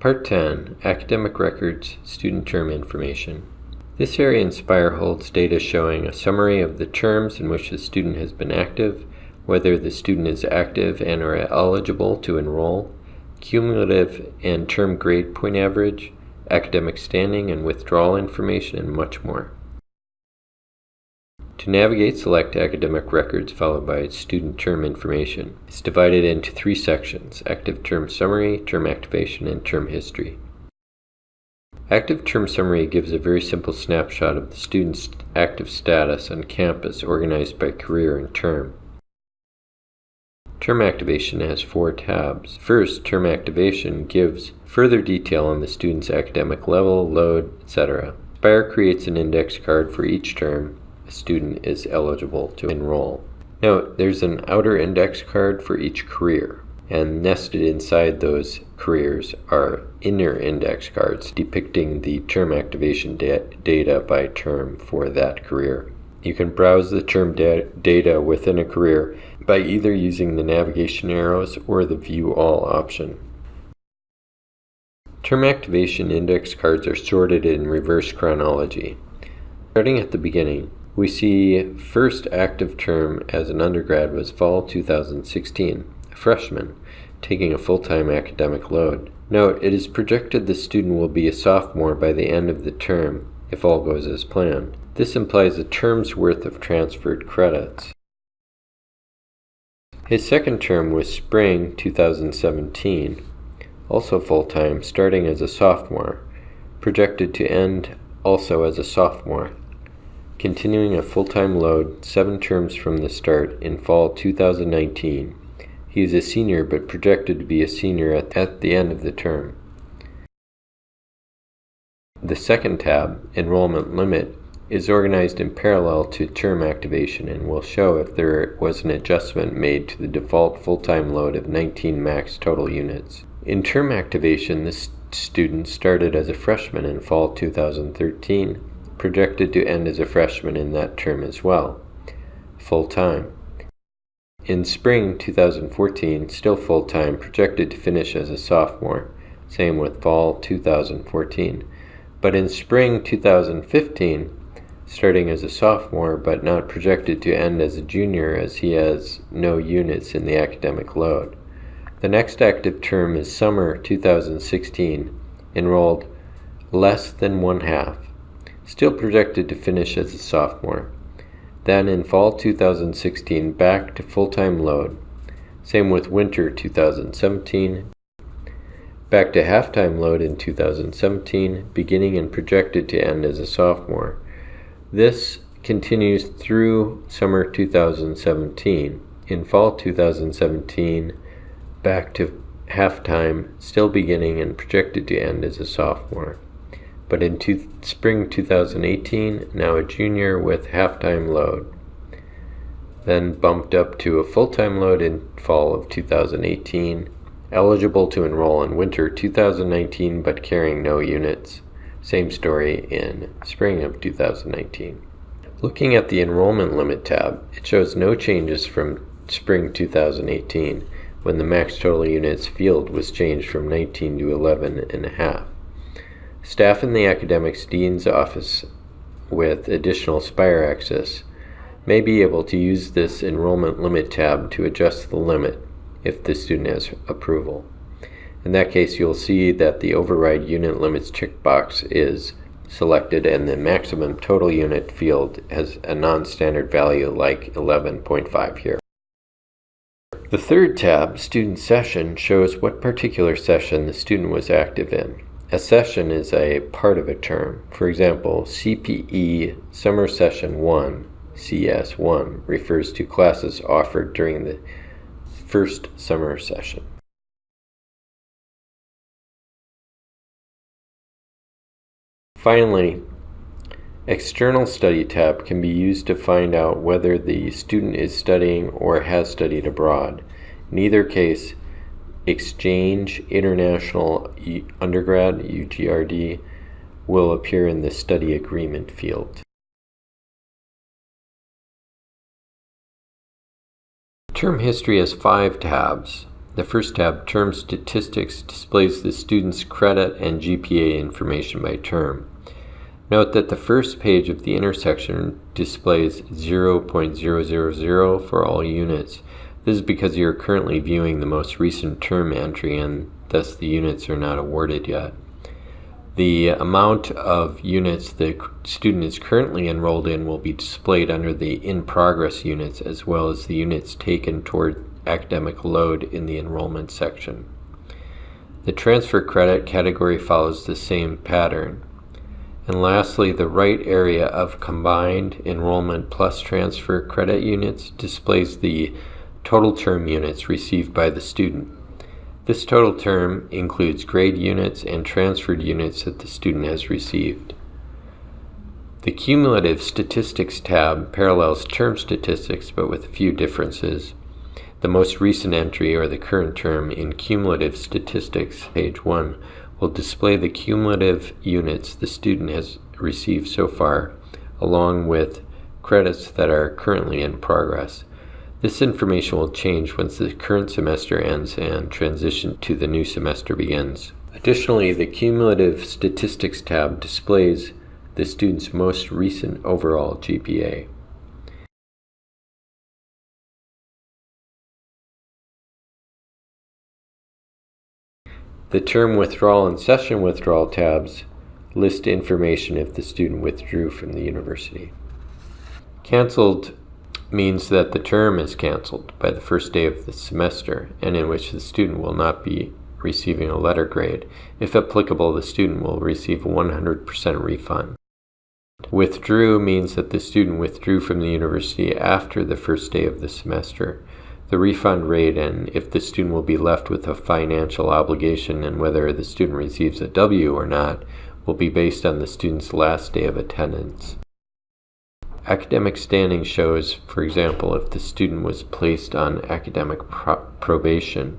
Part 10, Academic Records, Student Term Information. This area in SPIRE holds data showing a summary of the terms in which the student has been active, whether the student is active and or eligible to enroll, cumulative and term grade point average, academic standing and withdrawal information, and much more. To navigate, select Academic Records followed by Student Term Information. It's divided into three sections: Active Term Summary, Term Activation, and Term History. Active Term Summary gives a very simple snapshot of the student's active status on campus organized by career and term. Term Activation has 4 tabs. First, Term Activation gives further detail on the student's academic level, load, etc. SPIRE creates an index card for each term a student is eligible to enroll. Note, there's an outer index card for each career, and nested inside those careers are inner index cards depicting the term activation data by term for that career. You can browse the term data within a career by either using the navigation arrows or the View All option. Term activation index cards are sorted in reverse chronology. Starting at the beginning, we see first active term as an undergrad was fall 2016, a freshman, taking a full-time academic load. Note, it is projected the student will be a sophomore by the end of the term, if all goes as planned. This implies a term's worth of transferred credits. His second term was spring 2017, also full-time, starting as a sophomore, projected to end also as a sophomore, continuing a full-time load 7 terms from the start in fall 2019. He is a senior but projected to be a senior at the end of the term. The second tab, Enrollment Limit, is organized in parallel to term activation and will show if there was an adjustment made to the default full-time load of 19 max total units. In term activation, the student started as a freshman in fall 2013, projected to end as a freshman in that term as well, full-time. In spring 2014, still full-time, projected to finish as a sophomore, same with fall 2014. But in spring 2015, starting as a sophomore but not projected to end as a junior as he has no units in the academic load. The next active term is summer 2016, enrolled less than 1/2. Still projected to finish as a sophomore. Then in fall 2016, back to full-time load. Same with winter 2017. Back to half-time load in 2017, beginning and projected to end as a sophomore. This continues through summer 2017. In fall 2017, back to half-time, still beginning and projected to end as a sophomore. But in spring 2018, now a junior with half-time load. Then bumped up to a full-time load in fall of 2018, eligible to enroll in winter 2019 but carrying no units. Same story in spring of 2019. Looking at the Enrollment Limit tab, it shows no changes from spring 2018 when the max total units field was changed from 19 to 11.5. Staff in the Academics Dean's Office with additional SPIRE access may be able to use this Enrollment Limit tab to adjust the limit if the student has approval. In that case, you'll see that the Override Unit Limits checkbox is selected and the maximum total unit field has a non-standard value like 11.5 here. The third tab, Student Session, shows what particular session the student was active in. A session is a part of a term. For example, CPE Summer Session 1, CS1, refers to classes offered during the first summer session. Finally, External Study tab can be used to find out whether the student is studying or has studied abroad. In either case, Exchange International Undergrad, UGRD, will appear in the Study Agreement field. Term history has 5 tabs. The first tab, Term Statistics, displays the student's credit and GPA information by term. Note that the first page of the intersection displays 0.000 for all units. This is because you are currently viewing the most recent term entry and thus the units are not awarded yet. The amount of units the student is currently enrolled in will be displayed under the in-progress units as well as the units taken toward academic load in the enrollment section. The transfer credit category follows the same pattern. And lastly, the right area of combined enrollment plus transfer credit units displays the total term units received by the student. This total term includes grade units and transferred units that the student has received. The Cumulative Statistics tab parallels term statistics but with a few differences. The most recent entry, or the current term, in Cumulative Statistics, page 1, will display the cumulative units the student has received so far, along with credits that are currently in progress. This information will change once the current semester ends and transition to the new semester begins. Additionally, the Cumulative Statistics tab displays the student's most recent overall GPA. The Term Withdrawal and Session Withdrawal tabs list information if the student withdrew from the university. Canceled means that the term is canceled by the first day of the semester and in which the student will not be receiving a letter grade. If applicable, the student will receive a 100% refund. Withdrew means that the student withdrew from the university after the first day of the semester. The refund rate and if the student will be left with a financial obligation and whether the student receives a W or not will be based on the student's last day of attendance. Academic standing shows, for example, if the student was placed on academic probation.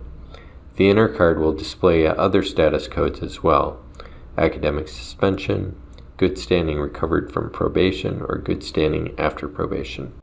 The inner card will display other status codes as well: academic suspension, good standing recovered from probation, or good standing after probation.